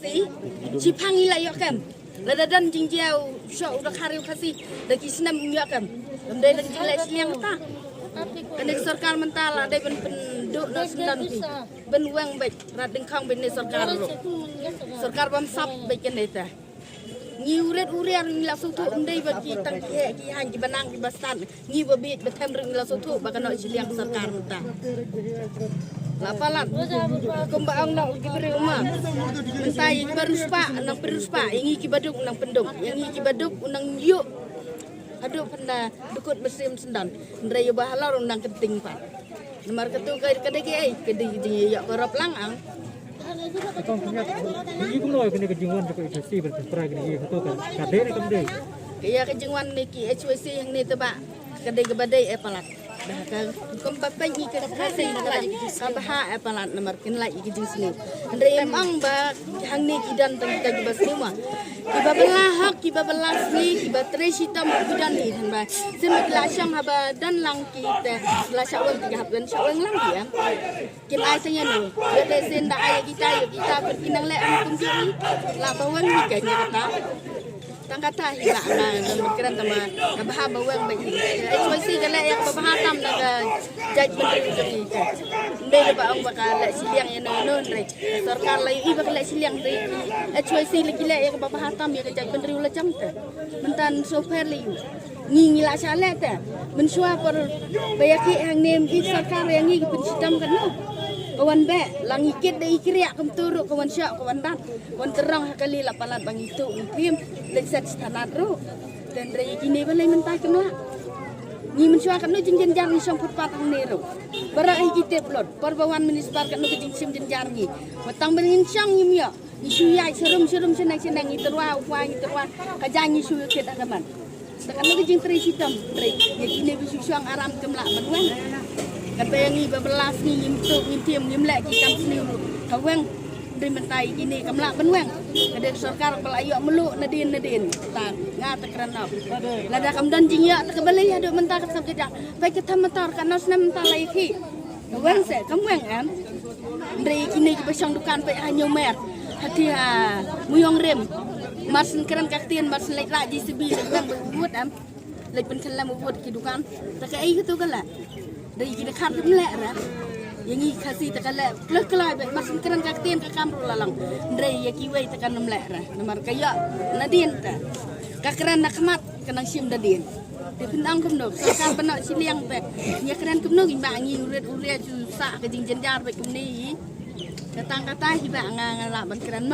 kasih cipangi lah yakam lada dan jingjau syok udah karyu kasih daki senam yakam lemdai dan jilai siang tak kan sarkar mentala dai penduduk nak sendan pi ben wang baik rat deng khang ben sarkar bam sap baik kan eta ngi uret urian la sutu ndai ba ki tang ke ki han ki banang ki bastan ngi ba bit ba tham ring la sutu ba kan siliang sarkar mentah lapalan kumbaang nak ki berumah mentai beruspa nang beruspa ingi ki baduk nang penduk ingi ki baduk nang yuk aduh pernah dukut besim sendan ndrai bahalar nang kenting pak nomor ketu ke kedegi ai kedegi ya korop langang Kau punya, ini pun loh kini kejinguan juga HWC berperan kini itu kan, kadang ni kemudian. Kaya kejinguan ni ki HWC yang ni tu pak, kadang kebadai apalat. Dah kan, kempapai ni kasih lagi, kabaha apalat nomor kin lagi kejing sini. Andre emang ba, hang ni kidan tentang kita semua. Kiba belahak, kiba belas ni, kiba teresita kidan ni kan ba. Semua lasang haba dan lang kita, lasang orang tiga hab dan syawang lang dia. Kim ai tanya ni, kita sen dah ayah kita berkinang le am kunjung, lah bawang ni kayaknya kata. Tang kata hiba na berkiran tama kabaha bawang baik. HWC kala yang babahatam naga judgment ni. Ndai ba ang bakala siliang eno non re. Sarkar lai iba kala siliang re. HWC lagi la yang babahatam ya judgment ri ula jamta. Mentan sofer liu. Ngi la sale ta. Mensua per bayaki hang nem i sarkar yang ngi pensidam kan no. Kawan be lang ikit dai kriak kem turuk kawan syak kawan dan kawan terang kali lapalan bang itu ngim dan set standar ro dan rei kini balai mentai kemla ni mensua kan no jeng jar ni som putpat ni ro bara ai kita plot perbawan munisipal kan no jeng sim jar ni matang belin syang ngim ya isu yai serum senang itu wa kajang isu kita kaman sekarang no jeng tri sitam rei ya kini bisu syang aram kemla manwan kata yang ni berbelas ni ngim lek kita sini kaweng dari mentai ini kamla benweng kada sarkar pelayu meluk nadin tak ngata kerana lada kamdan jingya tak balai ada mentah kat sabjada baik kita mentar kan nos nam mentah lagi kaweng se kamweng kan dari kini besang dukan pe hanyo mer hati muyong rem mas keran kaktian mas lek lagi sebi bang buat am lek penkelam buat kidukan tak ai gitu kala dari kita kan melek lah, yang ini kasih terkalai, plus kelai, masih keren kaktian kakam lalang, dari yang kiwai tekan melek lah, nomor kaya nadien ta, kakeren nak mat kenang sim nadien, di pendang kumno, kakak benak siliang pe, ya keren kumno gimana uret susah kejing jenjar pe kumni, datang kata hibah ngalak ban keren mah.